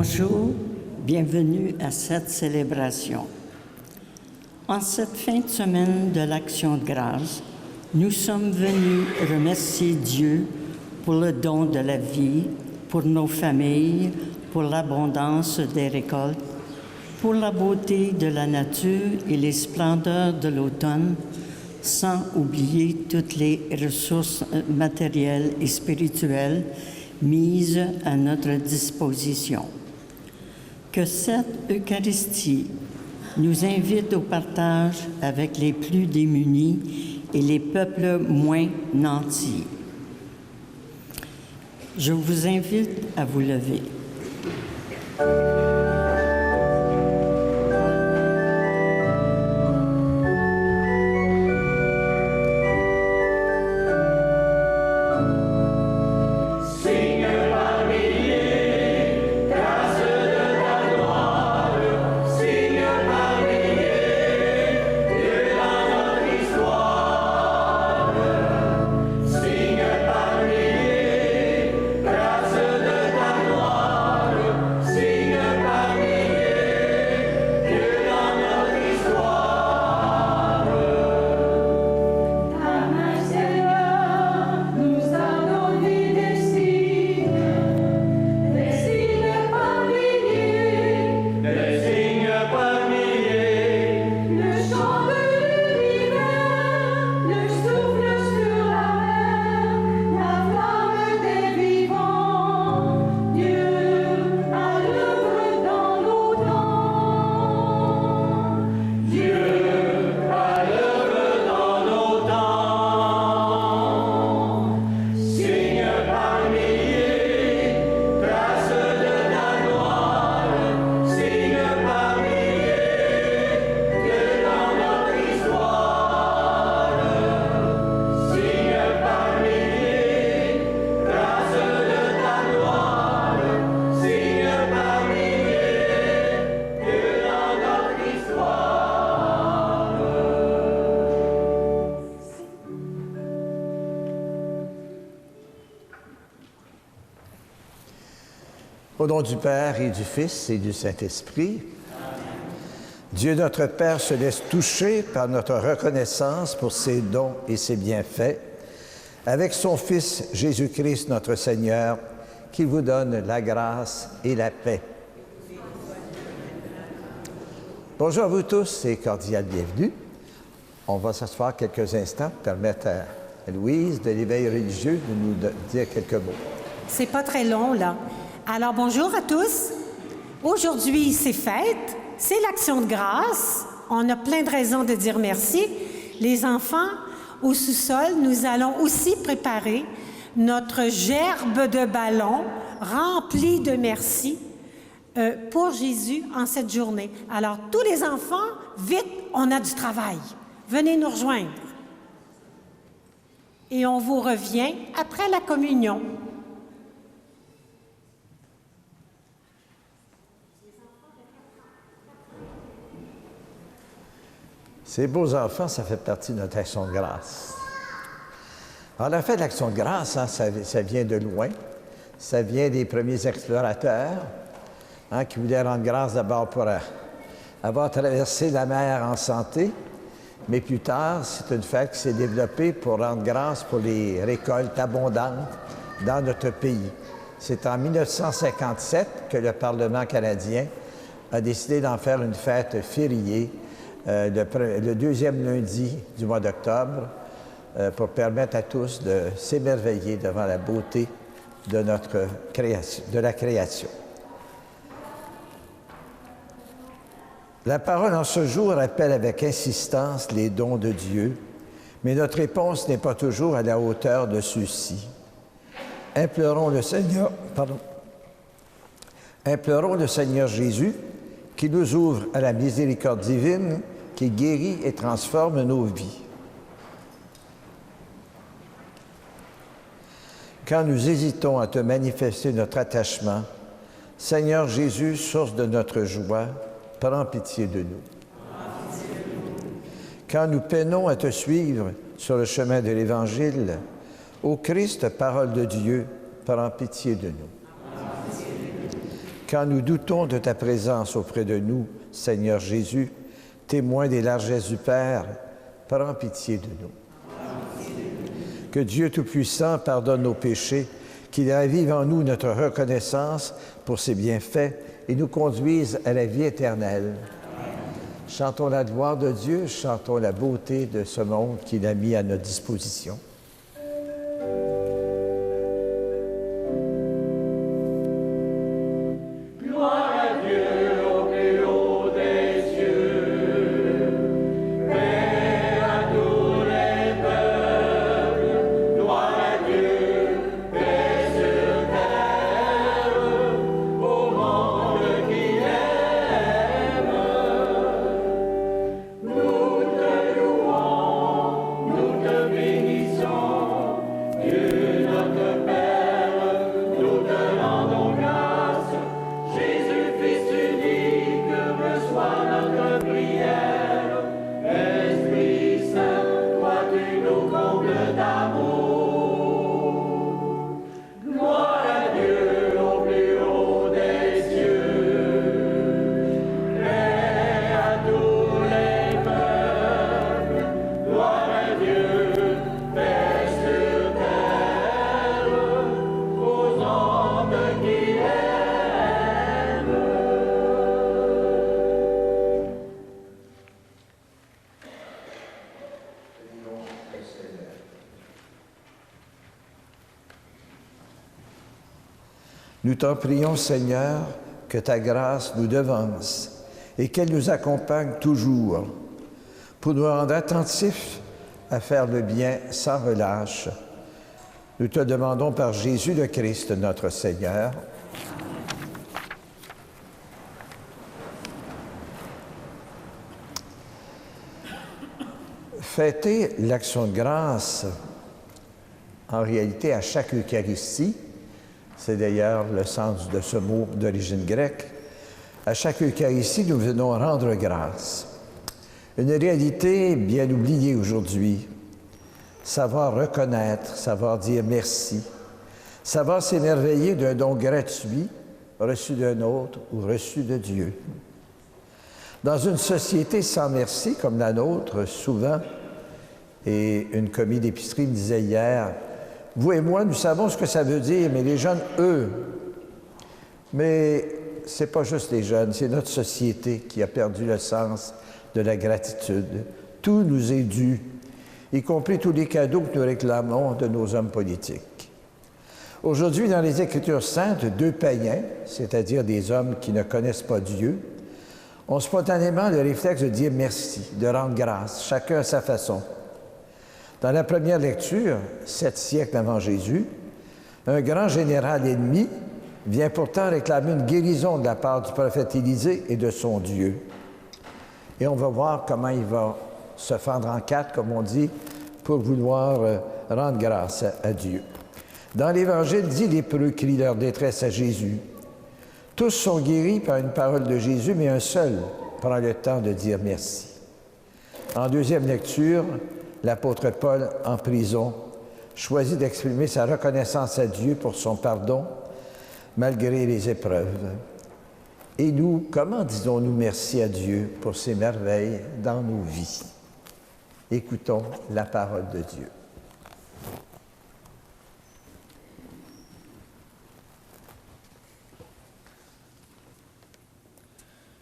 Bonjour, bienvenue à cette célébration. En cette fin de semaine de l'Action de grâce, nous sommes venus remercier Dieu pour le don de la vie, pour nos familles, pour l'abondance des récoltes, pour la beauté de la nature et les splendeurs de l'automne, sans oublier toutes les ressources matérielles et spirituelles mises à notre disposition. Que cette Eucharistie nous invite au partage avec les plus démunis et les peuples moins nantis. Je vous invite à vous lever. Au nom du Père et du Fils et du Saint-Esprit, Dieu notre Père se laisse toucher par notre reconnaissance pour ses dons et ses bienfaits, avec son Fils Jésus-Christ notre Seigneur, qui vous donne la grâce et la paix. Bonjour à vous tous et cordial bienvenue. On va s'asseoir quelques instants pour permettre à Louise de l'éveil religieux de nous dire quelques mots. C'est pas très long, là. Alors, bonjour à tous. Aujourd'hui, c'est fête, c'est l'Action de grâce. On a plein de raisons de dire merci. Les enfants, au sous-sol, nous allons aussi préparer notre gerbe de ballons remplie de merci pour Jésus en cette journée. Alors, tous les enfants, vite, on a du travail. Venez nous rejoindre. Et on vous revient après la communion. Ces beaux enfants, ça fait partie de notre action de grâce. Alors, la fête de l'action de grâce, hein, ça vient de loin. Ça vient des premiers explorateurs qui voulaient rendre grâce d'abord pour avoir traversé la mer en santé, mais plus tard, c'est une fête qui s'est développée pour rendre grâce pour les récoltes abondantes dans notre pays. C'est en 1957 que le Parlement canadien a décidé d'en faire une fête fériée le deuxième lundi du mois d'octobre pour permettre à tous de s'émerveiller devant la beauté de notre création, de la création. La parole en ce jour appelle avec insistance les dons de Dieu, mais notre réponse n'est pas toujours à la hauteur de ceux-ci. Implorons le Seigneur Jésus qui nous ouvre à la miséricorde divine, qui guérit et transforme nos vies. Quand nous hésitons à te manifester notre attachement, Seigneur Jésus, source de notre joie, prends pitié de nous. Quand nous peinons à te suivre sur le chemin de l'Évangile, ô Christ, parole de Dieu, prends pitié de nous. Quand nous doutons de ta présence auprès de nous, Seigneur Jésus, témoin des largesses du Père, prends pitié de nous. Que Dieu Tout-Puissant pardonne nos péchés, qu'il ravive en nous notre reconnaissance pour ses bienfaits et nous conduise à la vie éternelle. Chantons la gloire de Dieu, chantons la beauté de ce monde qu'il a mis à notre disposition. Nous t'en prions, Seigneur, que ta grâce nous devance et qu'elle nous accompagne toujours pour nous rendre attentifs à faire le bien sans relâche. Nous te demandons par Jésus le Christ, notre Seigneur. Fêter l'action de grâce, en réalité, à chaque Eucharistie, c'est d'ailleurs le sens de ce mot d'origine grecque. À chaque Eucharistie, nous venons rendre grâce. Une réalité bien oubliée aujourd'hui. Savoir reconnaître, savoir dire merci, savoir s'émerveiller d'un don gratuit, reçu d'un autre ou reçu de Dieu. Dans une société sans merci comme la nôtre, souvent, et une commis d'épicerie me disait hier, vous et moi, nous savons ce que ça veut dire, mais les jeunes, eux. Mais ce n'est pas juste les jeunes, c'est notre société qui a perdu le sens de la gratitude. Tout nous est dû, y compris tous les cadeaux que nous réclamons de nos hommes politiques. Aujourd'hui, dans les Écritures saintes, deux païens, c'est-à-dire des hommes qui ne connaissent pas Dieu, ont spontanément le réflexe de dire merci, de rendre grâce, chacun à sa façon. Dans la première lecture, 7 siècles avant Jésus, un grand général ennemi vient pourtant réclamer une guérison de la part du prophète Élisée et de son Dieu. Et on va voir comment il va se fendre en quatre, comme on dit, pour vouloir rendre grâce à Dieu. Dans l'Évangile, 10 lépreux crient leur détresse à Jésus. Tous sont guéris par une parole de Jésus, mais un seul prend le temps de dire merci. En deuxième lecture, l'apôtre Paul, en prison, choisit d'exprimer sa reconnaissance à Dieu pour son pardon, malgré les épreuves. Et nous, comment disons-nous merci à Dieu pour ses merveilles dans nos vies? Écoutons la parole de Dieu.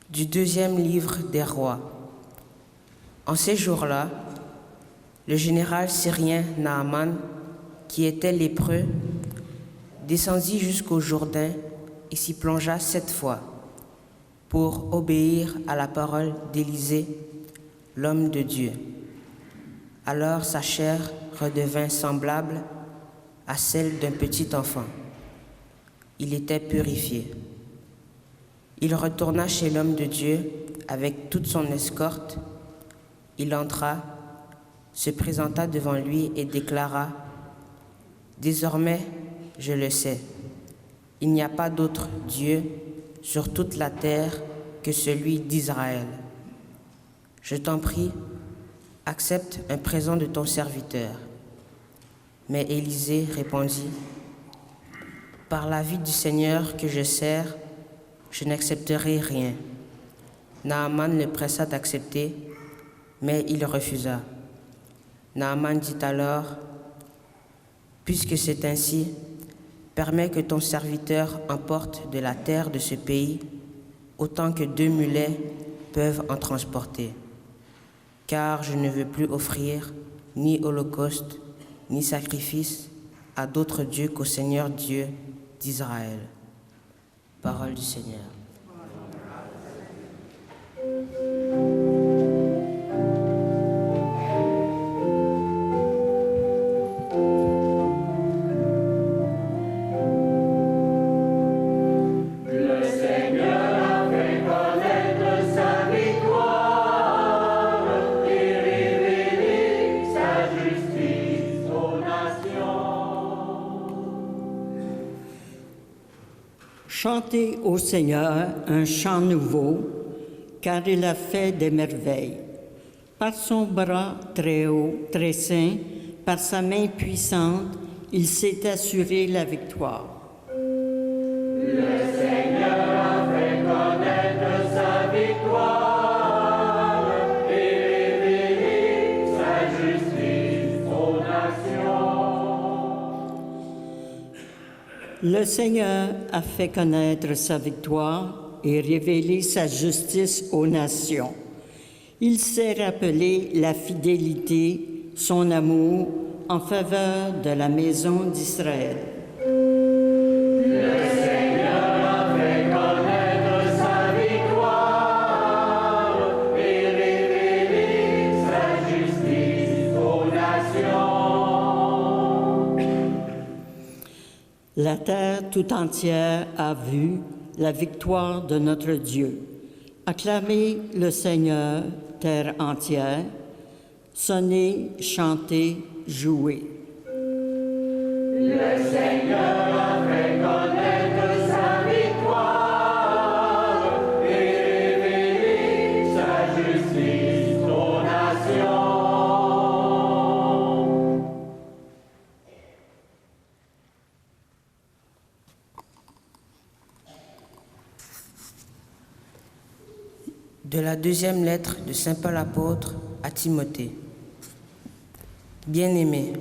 Du deuxième livre des rois. En ces jours-là, le général syrien Naaman, qui était lépreux, descendit jusqu'au Jourdain et s'y plongea 7 fois pour obéir à la parole d'Élisée, l'homme de Dieu. Alors sa chair redevint semblable à celle d'un petit enfant. Il était purifié. Il retourna chez l'homme de Dieu avec toute son escorte. Il entra, se présenta devant lui et déclara : « Désormais, je le sais, il n'y a pas d'autre Dieu sur toute la terre que celui d'Israël. Je t'en prie, accepte un présent de ton serviteur. » Mais Élisée répondit : « Par la vie du Seigneur que je sers, je n'accepterai rien. Naaman le pressa d'accepter, mais il refusa. Naaman dit alors, puisque c'est ainsi, permets que ton serviteur emporte de la terre de ce pays autant que 2 mulets peuvent en transporter. Car je ne veux plus offrir ni holocauste, ni sacrifice à d'autres dieux qu'au Seigneur Dieu d'Israël. Parole du Seigneur. Chantez au Seigneur un chant nouveau, car il a fait des merveilles. Par son bras très haut, très saint, par sa main puissante, il s'est assuré la victoire. Le Seigneur a fait connaître sa victoire et révélé sa justice aux nations. Le Seigneur a fait connaître sa victoire et révélé sa justice aux nations. Il s'est rappelé la fidélité, son amour en faveur de la maison d'Israël. Le Seigneur a fait connaître sa victoire et révélé sa justice aux nations. La terre tout entière a vu la victoire de notre Dieu. Acclamez le Seigneur, terre entière. Sonnez, chantez, jouez. Le Seigneur a fait connaître sa victoire et révélé sa justice aux nations. De la deuxième lettre de Saint Paul apôtre à Timothée. Bien-aimé,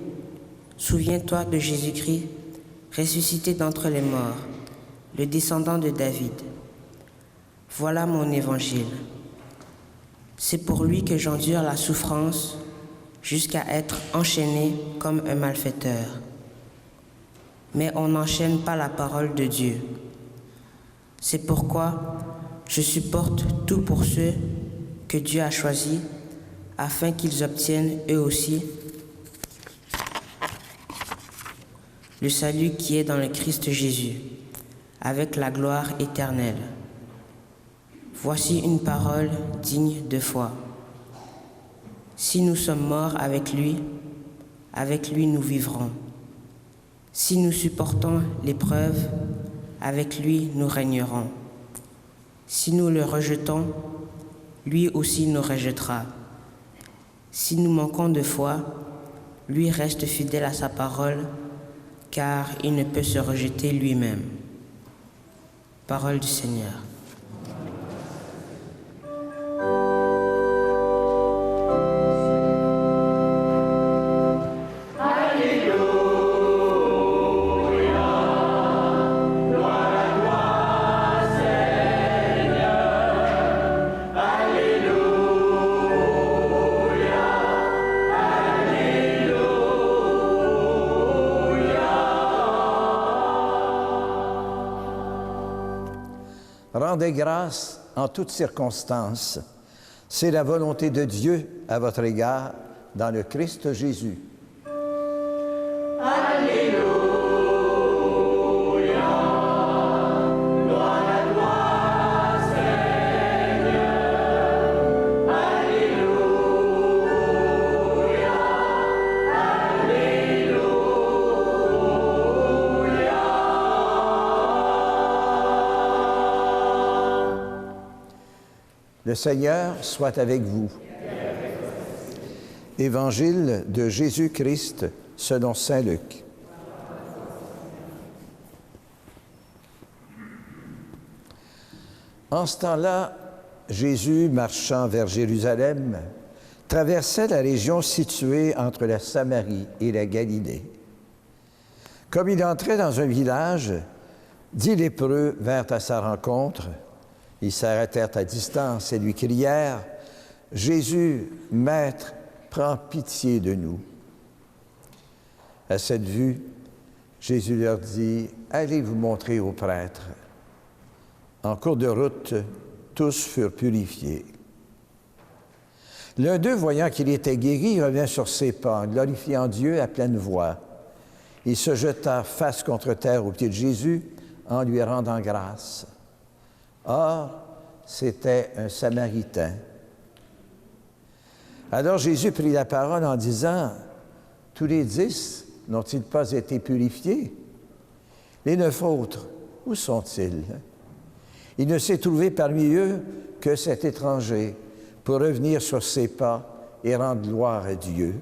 souviens-toi de Jésus-Christ, ressuscité d'entre les morts, le descendant de David. Voilà mon évangile. C'est pour lui que j'endure la souffrance jusqu'à être enchaîné comme un malfaiteur. Mais on n'enchaîne pas la parole de Dieu. C'est pourquoi je supporte tout pour ceux que Dieu a choisis, afin qu'ils obtiennent eux aussi le salut qui est dans le Christ Jésus, avec la gloire éternelle. Voici une parole digne de foi. Si nous sommes morts avec lui nous vivrons. Si nous supportons l'épreuve, avec lui nous régnerons. Si nous le rejetons, lui aussi nous rejettera. Si nous manquons de foi, lui reste fidèle à sa parole, car il ne peut se rejeter lui-même. Parole du Seigneur. Rendez grâce en toutes circonstances. C'est la volonté de Dieu à votre égard dans le Christ Jésus. Alléluia, gloire à toi, Seigneur. Alléluia, Le Seigneur soit avec vous. Évangile de Jésus-Christ selon saint Luc. En ce temps-là, Jésus, marchant vers Jérusalem, traversait la région située entre la Samarie et la Galilée. Comme il entrait dans un village, 10 lépreux vinrent à sa rencontre. Ils s'arrêtèrent à distance et lui crièrent, « Jésus, Maître, prends pitié de nous. » À cette vue, Jésus leur dit, « Allez vous montrer aux prêtres. » En cours de route, tous furent purifiés. L'un d'eux, voyant qu'il était guéri, revint sur ses pas, glorifiant Dieu à pleine voix. Il se jeta face contre terre aux pieds de Jésus en lui rendant grâce. Or, c'était un Samaritain. Alors Jésus prit la parole en disant, « Tous les 10 n'ont-ils pas été purifiés? Les 9 autres, où sont-ils? Il ne s'est trouvé parmi eux que cet étranger pour revenir sur ses pas et rendre gloire à Dieu. »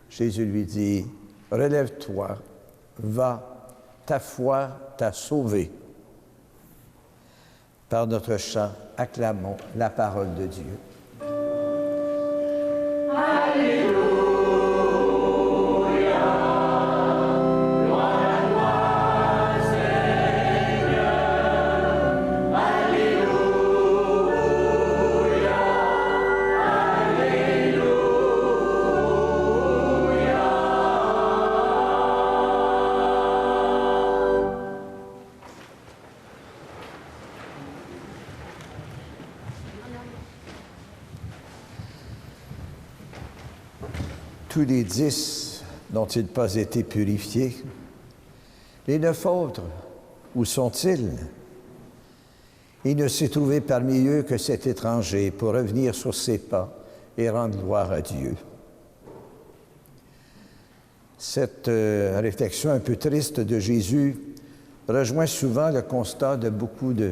Jésus lui dit, « Relève-toi, va, ta foi t'a sauvé. » Par notre chant, acclamons la parole de Dieu. Tous les 10 n'ont-ils pas été purifiés? Les 9 autres, où sont-ils? Il ne s'est trouvé parmi eux que cet étranger pour revenir sur ses pas et rendre gloire à Dieu. Cette réflexion un peu triste de Jésus rejoint souvent le constat de beaucoup de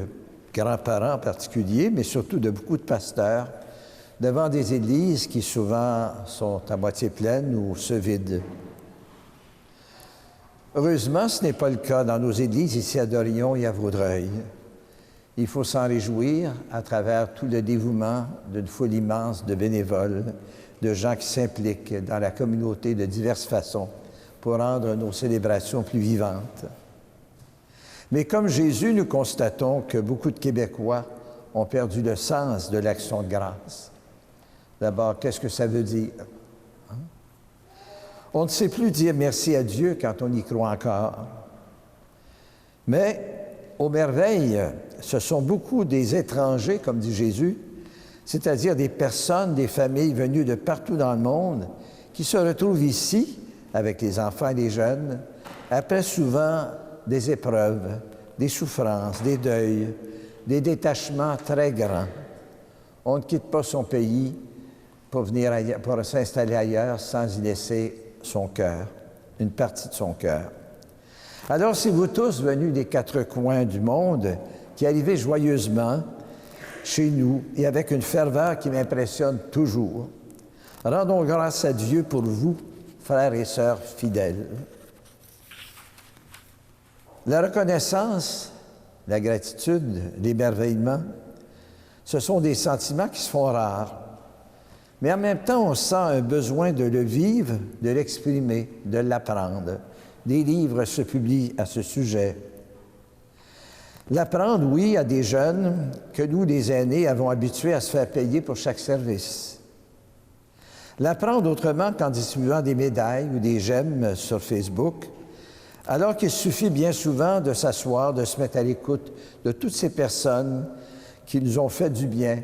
grands-parents en particulier, mais surtout de beaucoup de pasteurs, devant des églises qui souvent sont à moitié pleines ou se vident. Heureusement, ce n'est pas le cas dans nos églises ici à Dorion et à Vaudreuil. Il faut s'en réjouir à travers tout le dévouement d'une foule immense de bénévoles, de gens qui s'impliquent dans la communauté de diverses façons pour rendre nos célébrations plus vivantes. Mais comme Jésus, nous constatons que beaucoup de Québécois ont perdu le sens de l'action de grâce. D'abord, qu'est-ce que ça veut dire? On ne sait plus dire merci à Dieu quand on y croit encore. Mais, aux merveilles, ce sont beaucoup des étrangers, comme dit Jésus, c'est-à-dire des personnes, des familles venues de partout dans le monde, qui se retrouvent ici, avec les enfants et les jeunes, après souvent des épreuves, des souffrances, des deuils, des détachements très grands. On ne quitte pas son pays pour s'installer ailleurs sans y laisser son cœur, une partie de son cœur. Alors, c'est vous tous venus des 4 coins du monde qui arrivez joyeusement chez nous et avec une ferveur qui m'impressionne toujours. Rendons grâce à Dieu pour vous, frères et sœurs fidèles. La reconnaissance, la gratitude, l'émerveillement, ce sont des sentiments qui se font rares. Mais en même temps, on sent un besoin de le vivre, de l'exprimer, de l'apprendre. Des livres se publient à ce sujet. L'apprendre, oui, à des jeunes que nous, les aînés, avons habitués à se faire payer pour chaque service. L'apprendre autrement qu'en distribuant des médailles ou des j'aime sur Facebook, alors qu'il suffit bien souvent de s'asseoir, de se mettre à l'écoute de toutes ces personnes qui nous ont fait du bien,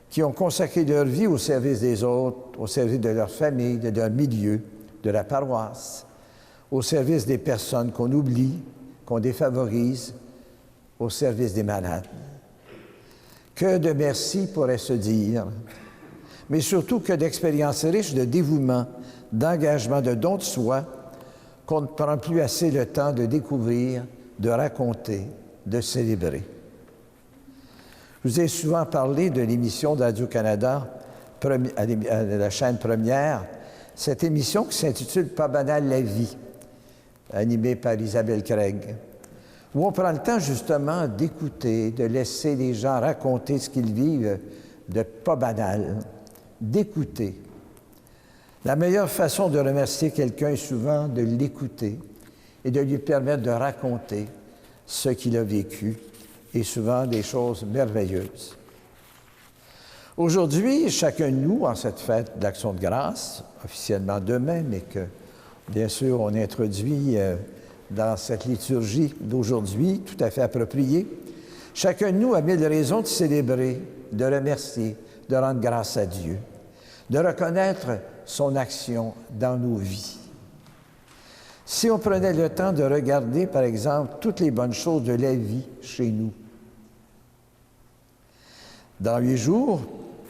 qui ont consacré leur vie au service des autres, au service de leur famille, de leur milieu, de la paroisse, au service des personnes qu'on oublie, qu'on défavorise, au service des malades. Que de merci pourrait se dire, mais surtout que d'expériences riches de dévouement, d'engagement, de don de soi, qu'on ne prend plus assez le temps de découvrir, de raconter, de célébrer. Je vous ai souvent parlé de l'émission de Radio-Canada, à la chaîne Première, cette émission qui s'intitule « Pas banal la vie », animée par Isabelle Craig. où on prend le temps justement d'écouter, de laisser les gens raconter ce qu'ils vivent de pas banal, d'écouter. La meilleure façon de remercier quelqu'un est souvent de l'écouter et de lui permettre de raconter ce qu'il a vécu, et souvent des choses merveilleuses. Aujourd'hui, chacun de nous, en cette fête d'Action de grâce, officiellement demain, mais que, bien sûr, on introduit dans cette liturgie d'aujourd'hui, tout à fait appropriée, chacun de nous a mille raisons de célébrer, de remercier, de rendre grâce à Dieu, de reconnaître son action dans nos vies. Si on prenait le temps de regarder, par exemple, toutes les bonnes choses de la vie chez nous, dans 8 jours,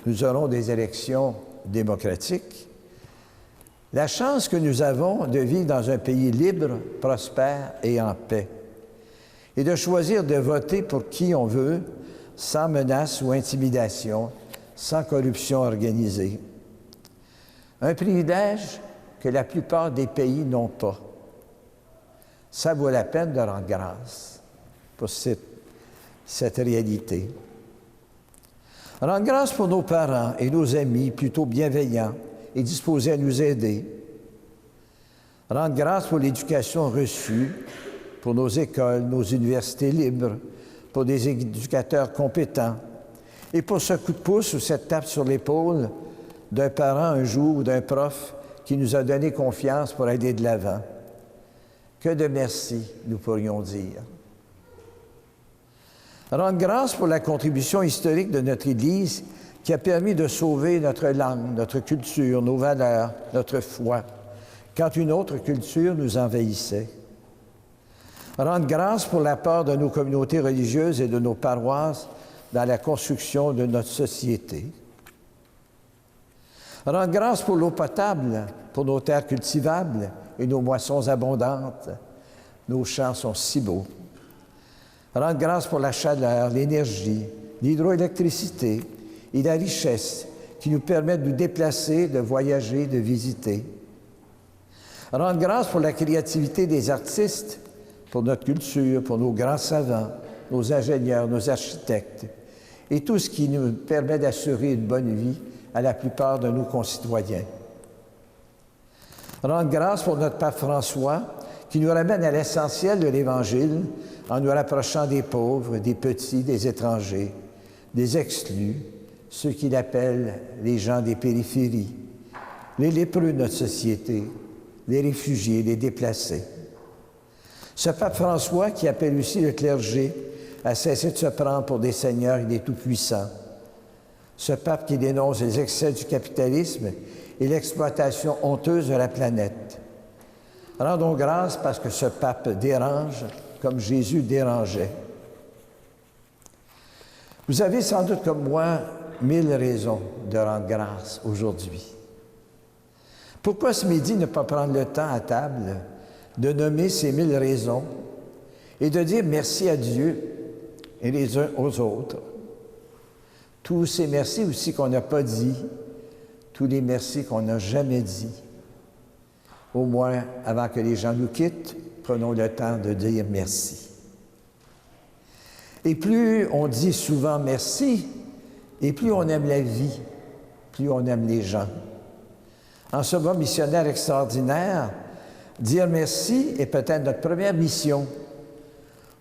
nous aurons des élections démocratiques. La chance que nous avons de vivre dans un pays libre, prospère et en paix, et de choisir de voter pour qui on veut, sans menace ou intimidation, sans corruption organisée. Un privilège que la plupart des pays n'ont pas. Ça vaut la peine de rendre grâce pour cette réalité. Rendre grâce pour nos parents et nos amis plutôt bienveillants et disposés à nous aider. Rendre grâce pour l'éducation reçue, pour nos écoles, nos universités libres, pour des éducateurs compétents et pour ce coup de pouce ou cette tape sur l'épaule d'un parent un jour ou d'un prof qui nous a donné confiance pour aller de l'avant. Que de merci, nous pourrions dire. Rendre grâce pour la contribution historique de notre Église qui a permis de sauver notre langue, notre culture, nos valeurs, notre foi, quand une autre culture nous envahissait. Rendre grâce pour l'apport de nos communautés religieuses et de nos paroisses dans la construction de notre société. Rendre grâce pour l'eau potable, pour nos terres cultivables et nos moissons abondantes. Nos champs sont si beaux. Rendre grâce pour la chaleur, l'énergie, l'hydroélectricité et la richesse qui nous permettent de nous déplacer, de voyager, de visiter. Rendre grâce pour la créativité des artistes, pour notre culture, pour nos grands savants, nos ingénieurs, nos architectes, et tout ce qui nous permet d'assurer une bonne vie à la plupart de nos concitoyens. Rendre grâce pour notre pape François, qui nous ramène à l'essentiel de l'Évangile en nous rapprochant des pauvres, des petits, des étrangers, des exclus, ceux qu'il appelle les gens des périphéries, les lépreux de notre société, les réfugiés, les déplacés. Ce pape François qui appelle aussi le clergé à cesser de se prendre pour des seigneurs et des tout-puissants. Ce pape qui dénonce les excès du capitalisme et l'exploitation honteuse de la planète. Rendons grâce parce que ce pape dérange comme Jésus dérangeait. Vous avez sans doute comme moi 1000 raisons de rendre grâce aujourd'hui. Pourquoi ce midi ne pas prendre le temps à table de nommer ces 1000 raisons et de dire merci à Dieu et les uns aux autres? Tous ces merci aussi qu'on n'a pas dit, tous les merci qu'on n'a jamais dit. Au moins, avant que les gens nous quittent, prenons le temps de dire merci. Et plus on dit souvent merci, et plus on aime la vie, plus on aime les gens. En ce moment missionnaire extraordinaire, dire merci est peut-être notre première mission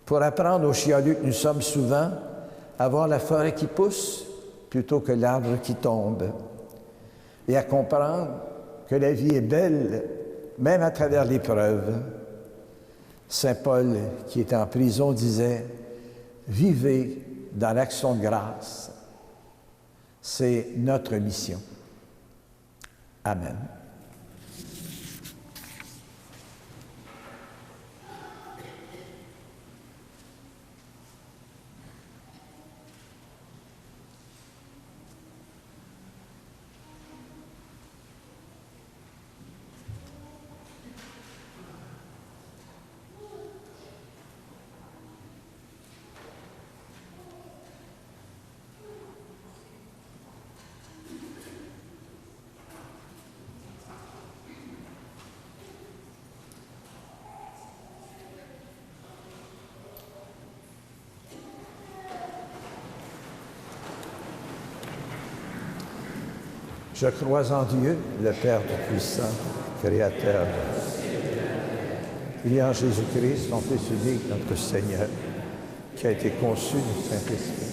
pour apprendre aux chialus que nous sommes souvent à voir la forêt qui pousse plutôt que l'arbre qui tombe, et à comprendre que la vie est belle, même à travers l'épreuve. Saint Paul, qui était en prison, disait « Vivez dans l'action de grâce ». C'est notre mission. Amen. Je crois en Dieu, le Père Tout-Puissant, Créateur. Il y a en Jésus-Christ, son Fils unique, notre Seigneur, qui a été conçu du Saint-Esprit.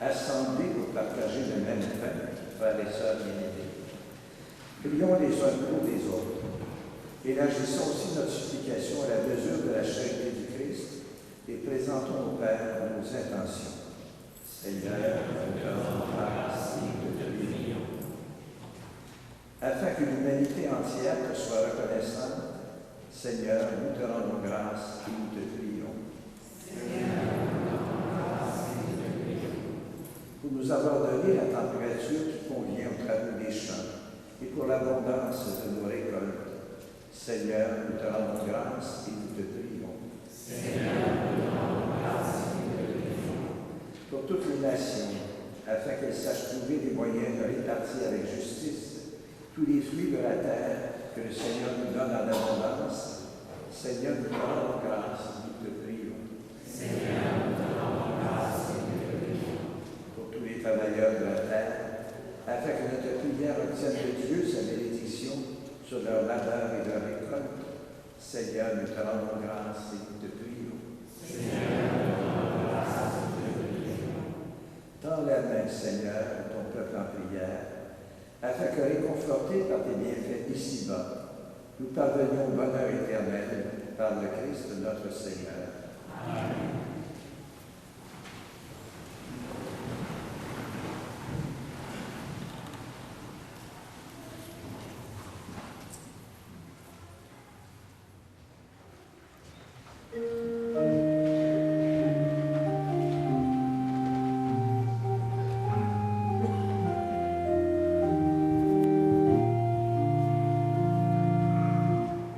Assemblés pour partager le même pain, frères et sœurs bien-aimés. Prions les uns pour les autres. Élargissons aussi notre supplication à la mesure de la charité du Christ et présentons au Père nos intentions. Seigneur, nous te rendons grâce et nous te prions. Afin que l'humanité entière te soit reconnaissante, Seigneur, nous te rendons grâce et nous te prions. Pour nous avoir donné la température qui convient aux travaux des champs et pour l'abondance de nos récoltes. Seigneur, nous te rendons grâce et nous te prions. Seigneur, nous te rendons grâce et nous te prions. Pour toutes les nations, afin qu'elles sachent trouver des moyens de répartir avec justice tous les fruits de la terre que le Seigneur nous donne en abondance. Seigneur, nous te rendons grâce et nous te prions. Seigneur, nous te rendons grâce et nous te prions. Pour tous les travailleurs de la terre, afin que notre prière obtienne de Dieu sa bénédiction sur leur labeur et leur récolte. Seigneur, nous te rendons grâce et nous te prions. Seigneur, nous te rendons grâce et nous te prions. Tends la main, Seigneur, à ton peuple en prière, afin que, réconfortés par tes bienfaits ici-bas, nous parvenions au bonheur éternel par le Christ notre Seigneur. Amen.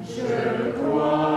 Je crois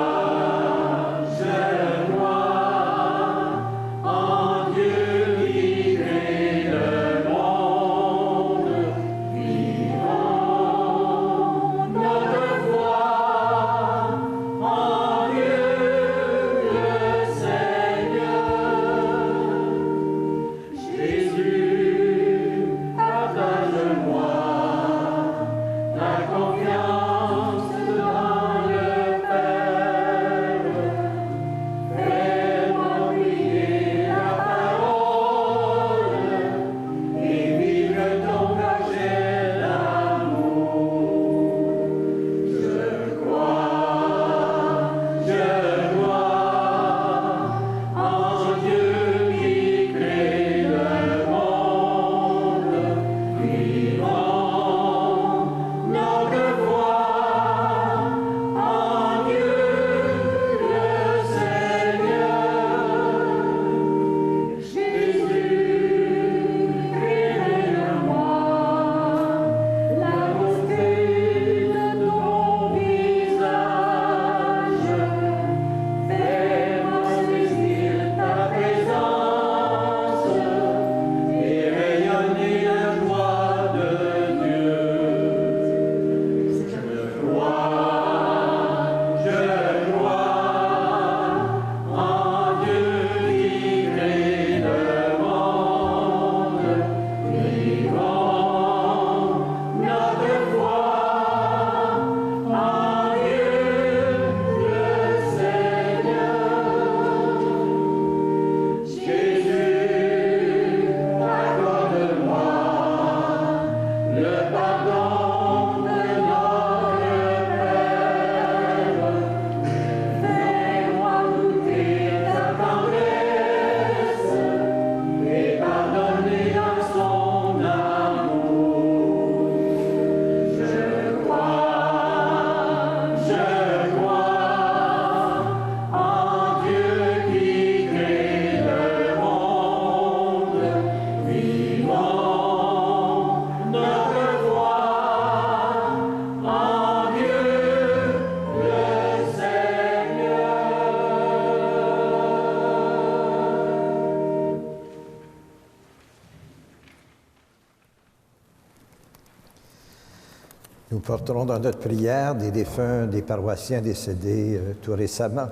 Nous porterons dans notre prière des défunts, des paroissiens décédés tout récemment.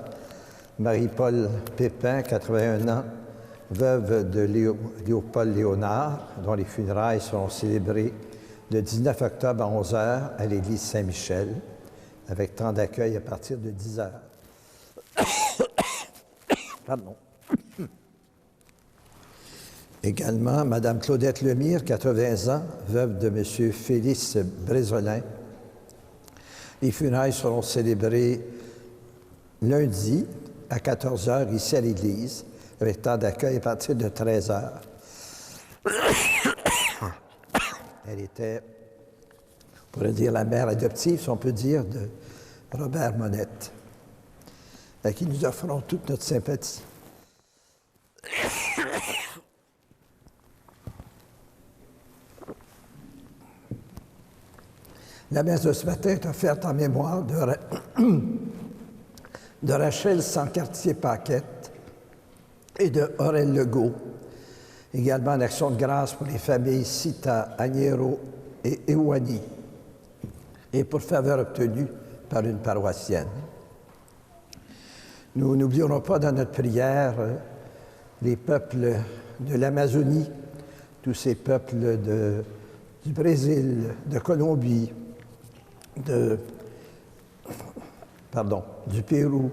Marie-Paul Pépin, 81 ans, veuve de Léopold Léonard, dont les funérailles seront célébrées le 19 octobre à 11h à l'église Saint-Michel, avec temps d'accueil à partir de 10h. Pardon. Également, Mme Claudette Lemire, 80 ans, veuve de M. Félix Brézolin. Les funérailles seront célébrées lundi à 14h ici à l'église, avec temps d'accueil à partir de 13h. Elle était, on pourrait dire, la mère adoptive, si on peut dire, de Robert Monette, à qui nous offrons toute notre sympathie. La messe de ce matin est offerte en mémoire de Rachel Sancartier-Paquette et de Aurel Legault. Également en action de grâce pour les familles Sita, Agnero et Ewani, et pour faveur obtenue par une paroissienne. Nous n'oublierons pas dans notre prière les peuples de l'Amazonie, tous ces peuples du Brésil, de Colombie, du Pérou,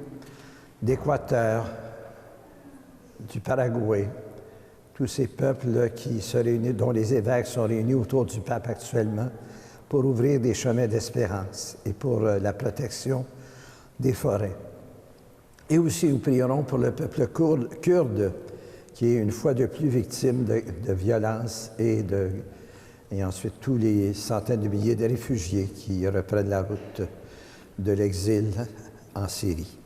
d'Équateur, du Paraguay, tous ces peuples qui se réunissent, dont les évêques sont réunis autour du pape actuellement pour ouvrir des chemins d'espérance et pour la protection des forêts. Et aussi, nous prierons pour le peuple kurde, qui est une fois de plus victime de violences et ensuite tous les centaines de milliers de réfugiés qui reprennent la route de l'exil en Syrie.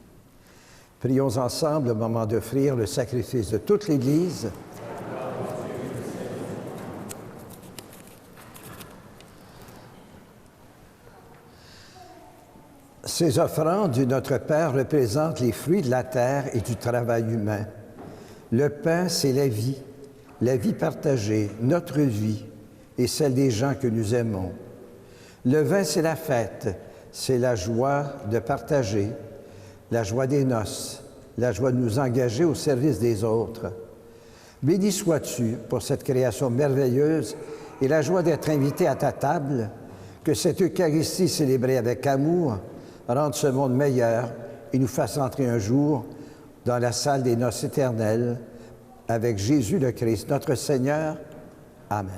Prions ensemble au moment d'offrir le sacrifice de toute l'Église. Ces offrandes du Notre Père représentent les fruits de la terre et du travail humain. Le pain, c'est la vie partagée, notre vie et celle des gens que nous aimons. Le vin, c'est la fête, c'est la joie de partager, la joie des noces, la joie de nous engager au service des autres. Béni sois-tu pour cette création merveilleuse et la joie d'être invité à ta table, que cette Eucharistie célébrée avec amour rende ce monde meilleur et nous fasse entrer un jour dans la salle des noces éternelles avec Jésus le Christ, notre Seigneur. Amen.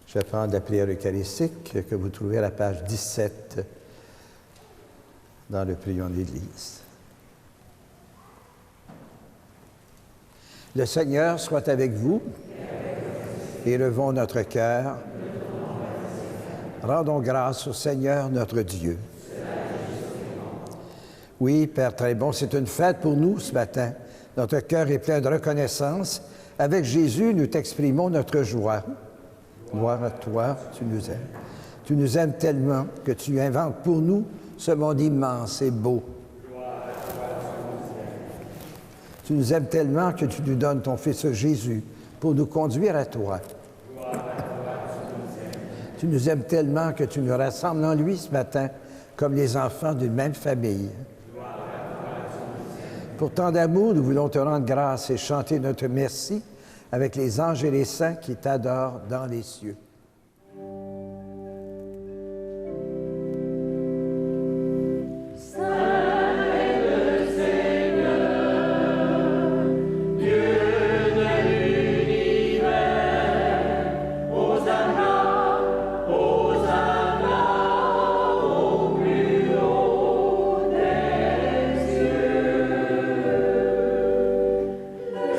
Je vais prendre la prière eucharistique que vous trouvez à la page 17 dans le prion de l'Église. Le Seigneur soit avec vous. Élevons notre cœur. Rendons grâce au Seigneur notre Dieu. Oui, Père très bon, c'est une fête pour nous ce matin. Notre cœur est plein de reconnaissance. Avec Jésus, nous t'exprimons notre joie. Gloire à toi, tu nous aimes. Tu nous aimes tellement que tu inventes pour nous ce monde immense et beau. Tu nous aimes tellement que tu nous donnes ton Fils Jésus pour nous conduire à toi. Tu nous aimes tellement que tu nous rassembles en lui ce matin comme les enfants d'une même famille. Pour tant d'amour, nous voulons te rendre grâce et chanter notre merci avec les anges et les saints qui t'adorent dans les cieux.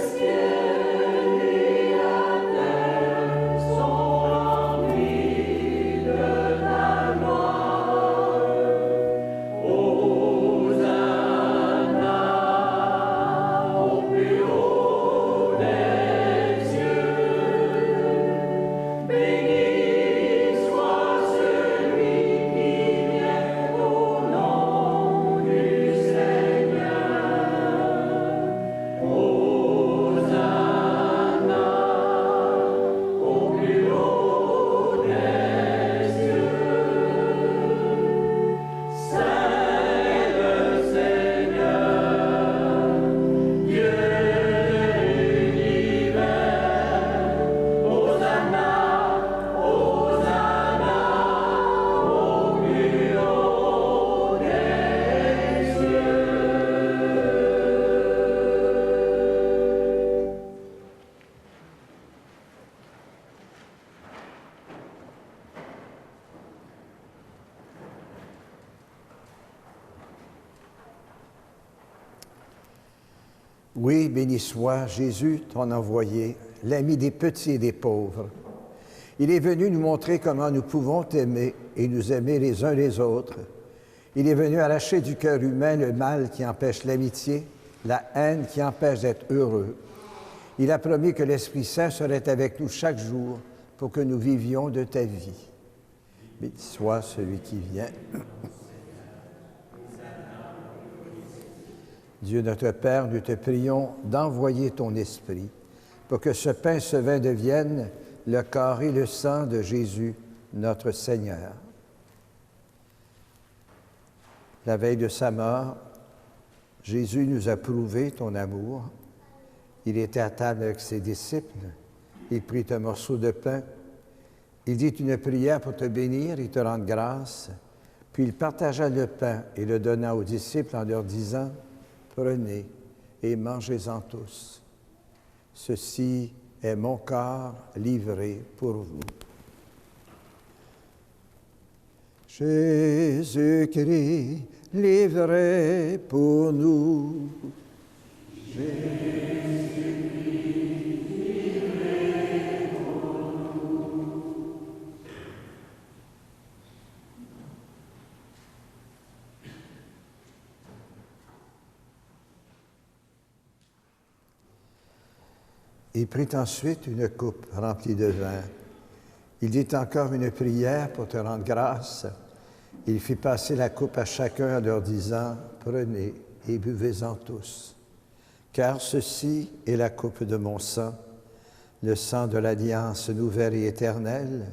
Ciel et la terre sont Oui, béni soit Jésus, ton envoyé, l'ami des petits et des pauvres. Il est venu nous montrer comment nous pouvons t'aimer et nous aimer les uns les autres. Il est venu arracher du cœur humain le mal qui empêche l'amitié, la haine qui empêche d'être heureux. Il a promis que l'Esprit Saint serait avec nous chaque jour pour que nous vivions de ta vie. Béni soit celui qui vient. Dieu notre Père, nous te prions d'envoyer ton Esprit pour que ce pain, ce vin deviennent le corps et le sang de Jésus, notre Seigneur. La veille de sa mort, Jésus nous a prouvé ton amour. Il était à table avec ses disciples. Il prit un morceau de pain. Il dit une prière pour te bénir et te rendre grâce. Puis il partagea le pain et le donna aux disciples en leur disant, « Prenez et mangez-en tous. Ceci est mon corps livré pour vous. » Jésus-Christ, livré pour nous. Il prit ensuite une coupe remplie de vin. Il dit encore une prière pour te rendre grâce. Il fit passer la coupe à chacun en leur disant, « Prenez et buvez-en tous, car ceci est la coupe de mon sang, le sang de l'alliance nouvelle et éternelle,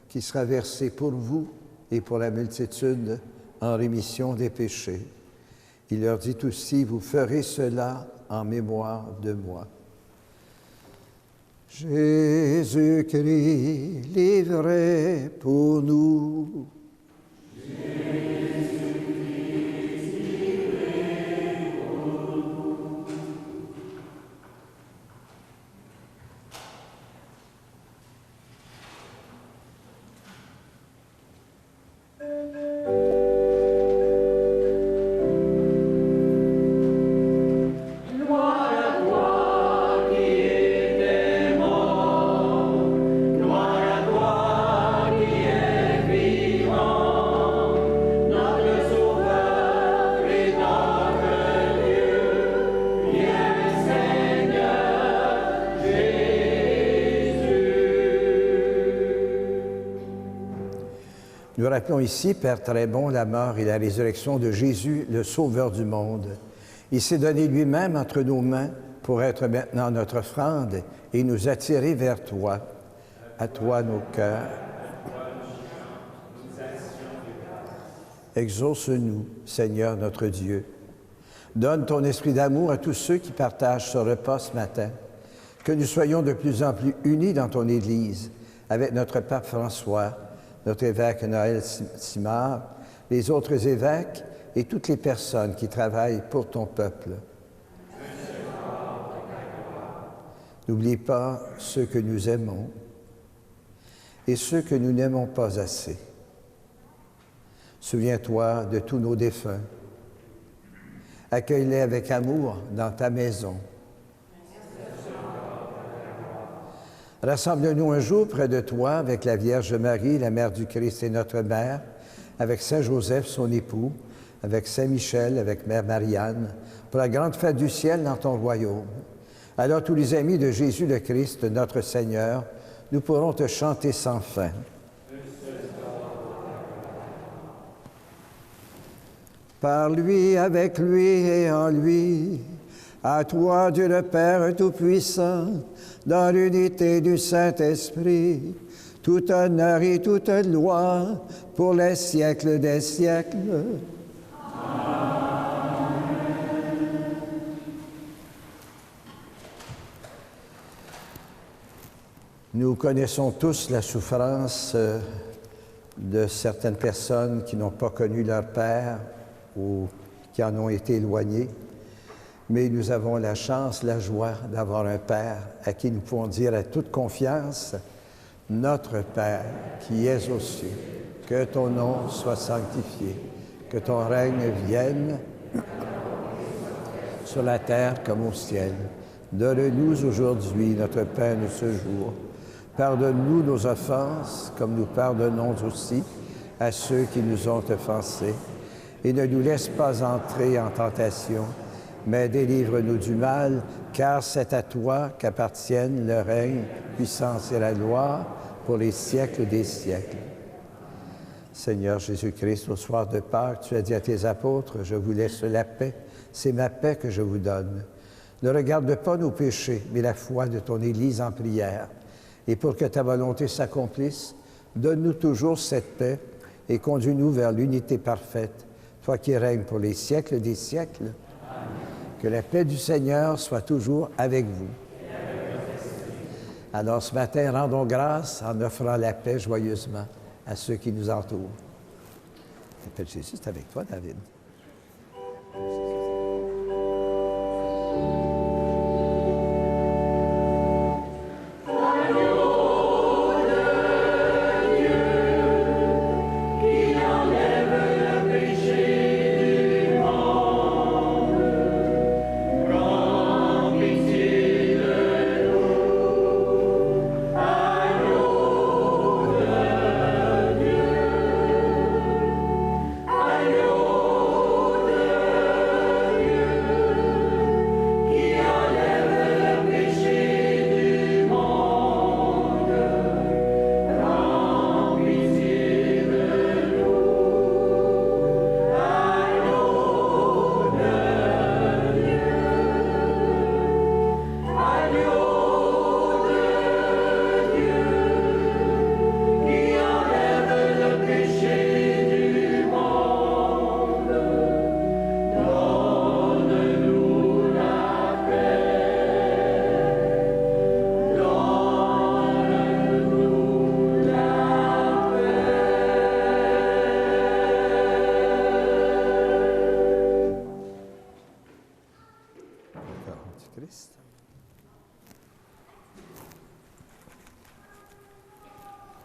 qui sera versé pour vous et pour la multitude en rémission des péchés. » Il leur dit aussi, « Vous ferez cela en mémoire de moi. » Jésus-Christ, livré pour nous. Nous rappelons ici, Père très bon, la mort et la résurrection de Jésus, le Sauveur du monde. Il s'est donné lui-même entre nos mains pour être maintenant notre offrande et nous attirer vers toi. À toi nos cœurs. Exauce-nous, Seigneur notre Dieu. Donne ton esprit d'amour à tous ceux qui partagent ce repas ce matin. Que nous soyons de plus en plus unis dans ton Église, avec notre pape François, notre évêque Noël Simard, les autres évêques et toutes les personnes qui travaillent pour ton peuple. N'oublie pas ceux que nous aimons et ceux que nous n'aimons pas assez. Souviens-toi de tous nos défunts. Accueille-les avec amour dans ta maison. Rassemble-nous un jour près de toi avec la Vierge Marie, la Mère du Christ et notre Mère, avec Saint Joseph, son époux, avec Saint Michel, avec Mère Marianne, pour la grande fête du ciel dans ton royaume. Alors tous les amis de Jésus le Christ, notre Seigneur, nous pourrons te chanter sans fin. Par lui, avec lui et en lui, à toi, Dieu le Père Tout-Puissant, dans l'unité du Saint-Esprit, tout honneur et toute gloire pour les siècles des siècles. Amen. Nous connaissons tous la souffrance de certaines personnes qui n'ont pas connu leur Père ou qui en ont été éloignés. Mais nous avons la chance, la joie d'avoir un Père à qui nous pouvons dire à toute confiance, « Notre Père qui es aux cieux, que ton nom soit sanctifié, que ton règne vienne, sur la terre comme au ciel. Donne-nous aujourd'hui notre pain de ce jour. Pardonne-nous nos offenses, comme nous pardonnons aussi à ceux qui nous ont offensés. Et ne nous laisse pas entrer en tentation, mais délivre-nous du mal, car c'est à toi qu'appartiennent le règne, puissance et la gloire pour les siècles des siècles. Seigneur Jésus-Christ, au soir de Pâques, tu as dit à tes apôtres, « Je vous laisse la paix, c'est ma paix que je vous donne. » Ne regarde pas nos péchés, mais la foi de ton Église en prière. Et pour que ta volonté s'accomplisse, donne-nous toujours cette paix et conduis-nous vers l'unité parfaite, toi qui règnes pour les siècles des siècles. Amen. Que la paix du Seigneur soit toujours avec vous. Alors ce matin, rendons grâce en offrant la paix joyeusement à ceux qui nous entourent. La paix de Jésus, c'est avec toi, David.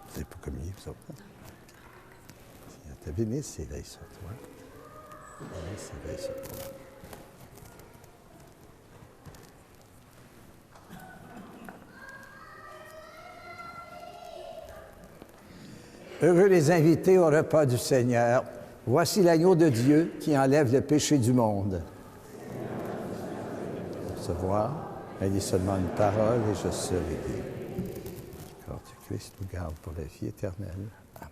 Vous n'avez pas communié, vous autres? Ta bénisse s'éveille sur toi. Ta bénisse s'éveille sur toi. Heureux les invités au repas du Seigneur. Voici l'agneau de Dieu qui enlève le péché du monde. Recevoir, elle dit seulement une parole et je serai guéri. Le corps du Christ nous garde pour la vie éternelle. Amen.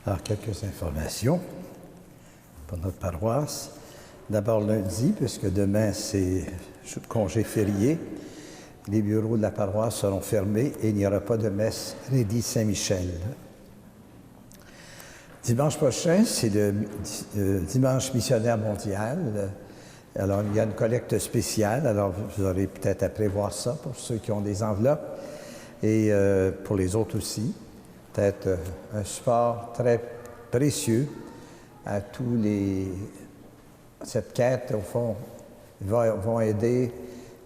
Alors, quelques informations pour notre paroisse. D'abord lundi, puisque demain c'est congé férié, les bureaux de la paroisse seront fermés et il n'y aura pas de messe Rédi Saint-Michel. Dimanche prochain, c'est le dimanche missionnaire mondial. Alors, il y a une collecte spéciale. Alors, vous aurez peut-être à prévoir ça pour ceux qui ont des enveloppes et pour les autres aussi. Peut-être un support très précieux à tous les... Cette quête, au fond, va aider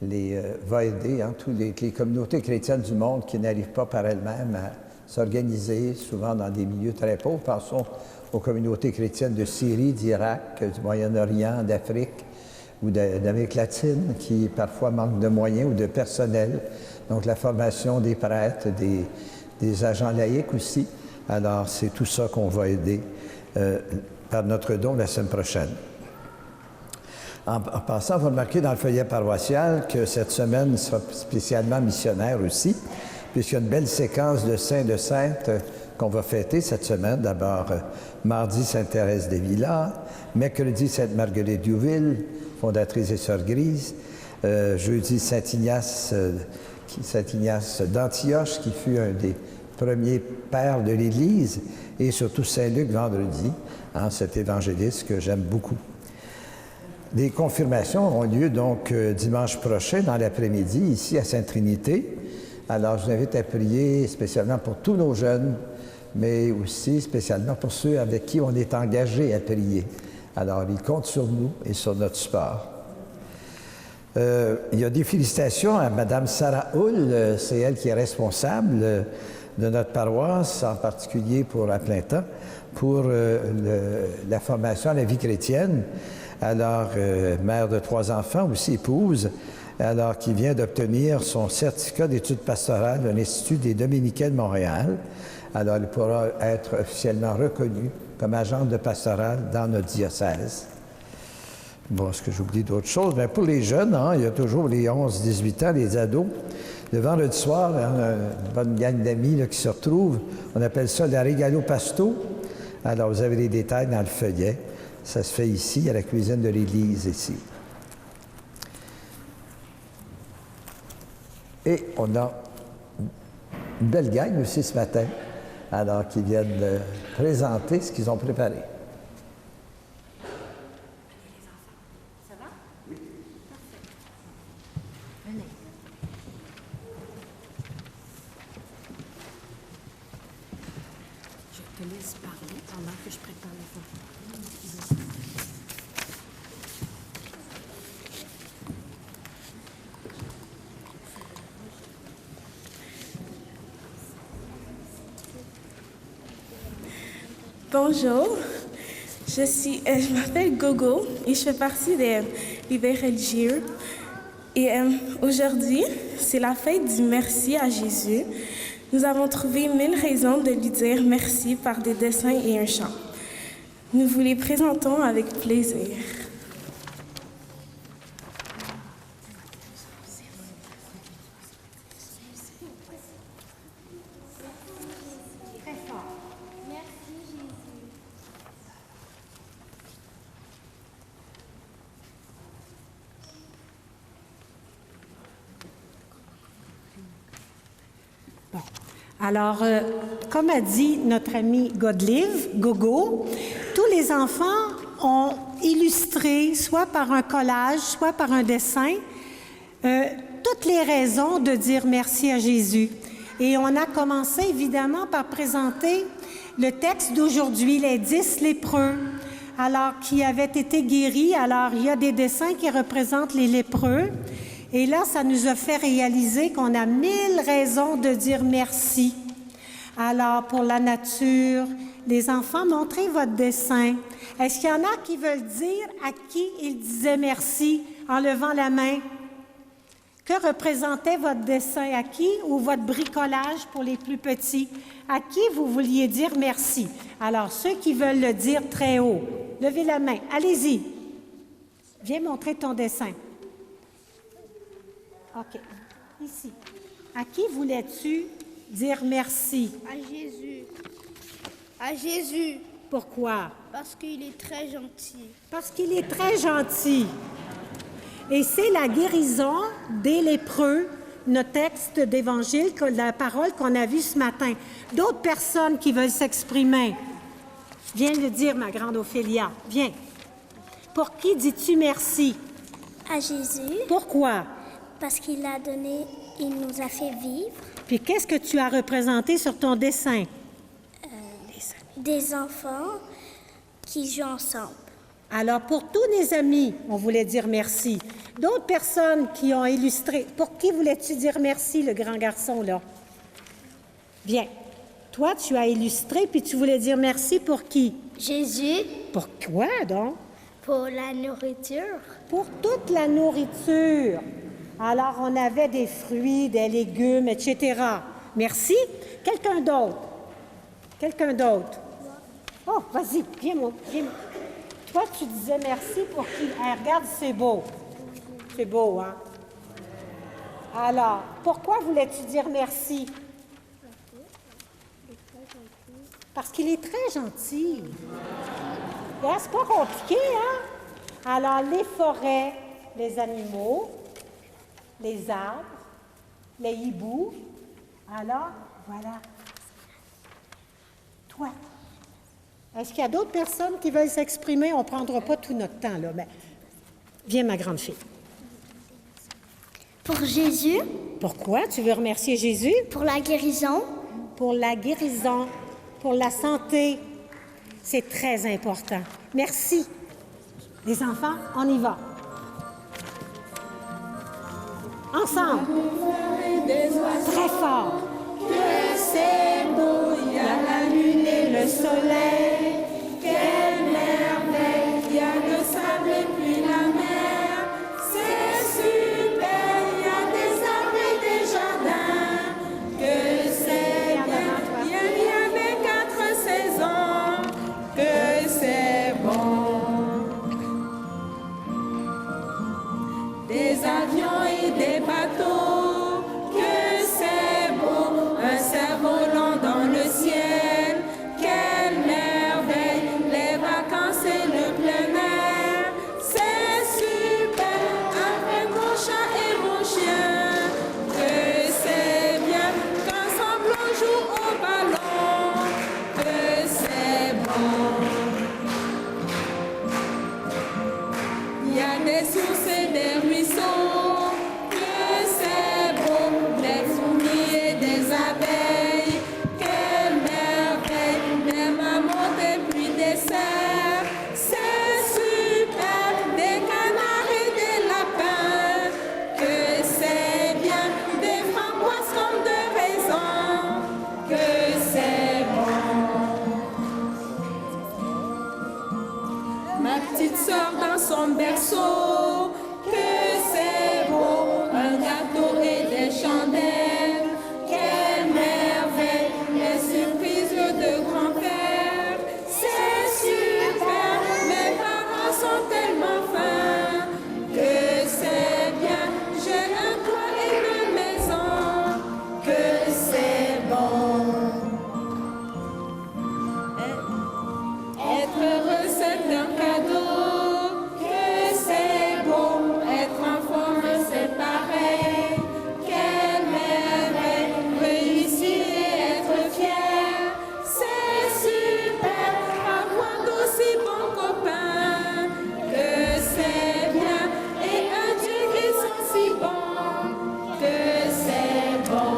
toutes les communautés chrétiennes du monde qui n'arrivent pas par elles-mêmes à s'organiser, souvent dans des milieux très pauvres. Pensons aux communautés chrétiennes de Syrie, d'Irak, du Moyen-Orient, d'Afrique ou d'Amérique latine qui parfois manquent de moyens ou de personnel. Donc la formation des prêtres, des agents laïcs aussi. Alors c'est tout ça qu'on va aider par notre don la semaine prochaine. En passant, vous remarquez dans le feuillet paroissial que cette semaine sera spécialement missionnaire aussi, puisqu'il y a une belle séquence de saints de saintes qu'on va fêter cette semaine. D'abord, mardi, Sainte-Thérèse des Villas, mercredi, Sainte-Marguerite d'Youville, fondatrice des Sœurs Grises, jeudi, Saint-Ignace d'Antioche, qui fut un des premiers pères de l'Église, et surtout Saint-Luc vendredi, cet évangéliste que j'aime beaucoup. Les confirmations auront lieu donc dimanche prochain dans l'après-midi, ici à Sainte-Trinité. Alors, je vous invite à prier spécialement pour tous nos jeunes, mais aussi spécialement pour ceux avec qui on est engagé à prier. Alors, ils comptent sur nous et sur notre support. Il y a des félicitations à Mme Sarah Hull, c'est elle qui est responsable de notre paroisse, en particulier à plein temps, pour la formation à la vie chrétienne. Alors, mère de 3 enfants, aussi épouse, alors qui vient d'obtenir son certificat d'études pastorales de l'Institut des Dominicains de Montréal. Alors, elle pourra être officiellement reconnue comme agente de pastorale dans notre diocèse. Bon, est-ce que j'oublie d'autres choses? Bien, pour les jeunes, il y a toujours les 11-18 ans, les ados. Le vendredi soir, une bonne gang d'amis qui se retrouvent. On appelle ça la Regalo Pasto. Alors, vous avez les détails dans le feuillet. Ça se fait ici, à la cuisine de l'église, ici. Et on a une belle gang aussi ce matin, alors qui viennent présenter ce qu'ils ont préparé. Ça va? Oui. Venez. Je te laisse parler pendant que je prépare les photos. Bonjour, je m'appelle Gogo et je fais partie des leaders religieux. Et aujourd'hui, c'est la fête du merci à Jésus. Nous avons trouvé 1000 raisons de lui dire merci par des dessins et un chant. Nous vous les présentons avec plaisir. Alors, comme a dit notre ami Gogo, tous les enfants ont illustré, soit par un collage, soit par un dessin, toutes les raisons de dire merci à Jésus. Et on a commencé évidemment par présenter le texte d'aujourd'hui, les 10 lépreux, alors qui avaient été guéris. Alors, il y a des dessins qui représentent les lépreux. Et là, ça nous a fait réaliser qu'on a 1000 raisons de dire merci. Alors, pour la nature, les enfants, montrez votre dessin. Est-ce qu'il y en a qui veulent dire à qui ils disaient merci en levant la main? Que représentait votre dessin? À qui? Ou votre bricolage pour les plus petits? À qui vous vouliez dire merci? Alors, ceux qui veulent le dire très haut, levez la main. Allez-y. Viens montrer ton dessin. OK. Ici. À qui voulais-tu dire merci? À Jésus. À Jésus, Pourquoi? parce qu'il est très gentil. Parce qu'il est très gentil. Et c'est la guérison des lépreux, notre texte d'évangile, la parole qu'on a vue ce matin. D'autres personnes qui veulent s'exprimer. Viens le dire, ma grande Ophélia. Viens. Pour qui dis-tu merci? À Jésus, Pourquoi? parce qu'il a donné, il nous a fait vivre. Puis qu'est-ce que tu as représenté sur ton dessin? Des enfants qui jouent ensemble. Alors, pour tous les amis, on voulait dire merci. D'autres personnes qui ont illustré. Pour qui voulais-tu dire merci, le grand garçon, là? Viens. Toi, tu as illustré, puis tu voulais dire merci pour qui? Jésus, Pour quoi, donc? pour la nourriture. Pour toute la nourriture. Alors, on avait des fruits, des légumes, etc. Merci. Quelqu'un d'autre? Quelqu'un d'autre? Oh, vas-y, viens-moi. Toi, tu disais merci pour qui? Hey, regarde, c'est beau. C'est beau, hein? Alors, pourquoi voulais-tu dire merci? Parce qu'il est très gentil. Hein, c'est pas compliqué, hein? Alors, les forêts, les animaux, les arbres, les hiboux. Alors, voilà. Toi. Est-ce qu'il y a d'autres personnes qui veulent s'exprimer? On ne prendra pas tout notre temps, là. Mais viens, ma grande fille. Pour Jésus, Pourquoi? Tu veux remercier Jésus? pour la guérison, Pour la guérison, pour la santé. C'est très important. Merci. Les enfants, on y va. Ensemble. Très fort. Que c'est beau, il y a la lune et le soleil. Quelle merveille, il y a le sable et puis la mer. C'est super, il y a des arbres et des jardins. Que c'est bien, il y avait 4 saisons. Que c'est bon. Des avions et des bateaux. Que c'est beau, un cerf-volant dans le ciel. Quelle merveille, les vacances et le plein air. C'est super, avec mon chat et mon chien. Que c'est bien, qu'ensemble on joue au ballon. Que c'est bon. Il y a des sources et des ruisseaux. Que c'est beau, des fourmis et des abeilles. Quelle merveille, des mammouths et puis des cerfs. C'est super, des canards et des lapins. Que c'est bien, des framboises comme de raisins. Que c'est bon. Ma petite sœur dans son berceau, que c'est beau, un gâteau et des chandelles. Quelle merveille, les surprises de grand-père. C'est super, mes parents sont tellement fins. Que c'est bien, j'ai un toit et une maison. Que c'est bon. Être heureux, c'est un cadeau. Que c'est beau, être en forme, c'est pareil. Quelle merveille, réussir et être fier. C'est super, avoir d'aussi bons copains. Que c'est bien, et un Dieu qui sont si bons. Que c'est bon.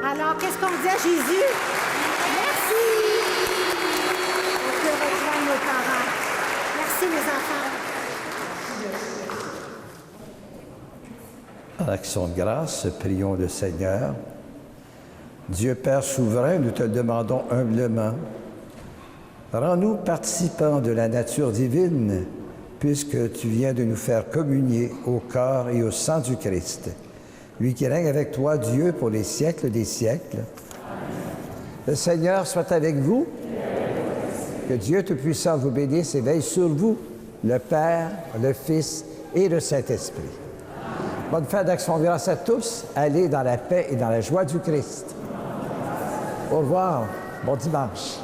Alors, qu'est-ce qu'on dit à Jésus? Merci! On peut rejoindre nos parents. Merci, mes enfants. En action de grâce, prions le Seigneur. Dieu Père souverain, nous te le demandons humblement. Rends-nous participants de la nature divine, puisque tu viens de nous faire communier au corps et au sang du Christ. Lui qui règne avec toi, Dieu, pour les siècles des siècles. Le Seigneur soit avec vous. Que Dieu Tout-Puissant vous bénisse et veille sur vous, le Père, le Fils et le Saint-Esprit. Bonne fête d'Action de grâce à tous. Allez dans la paix et dans la joie du Christ. Au revoir. Bon dimanche.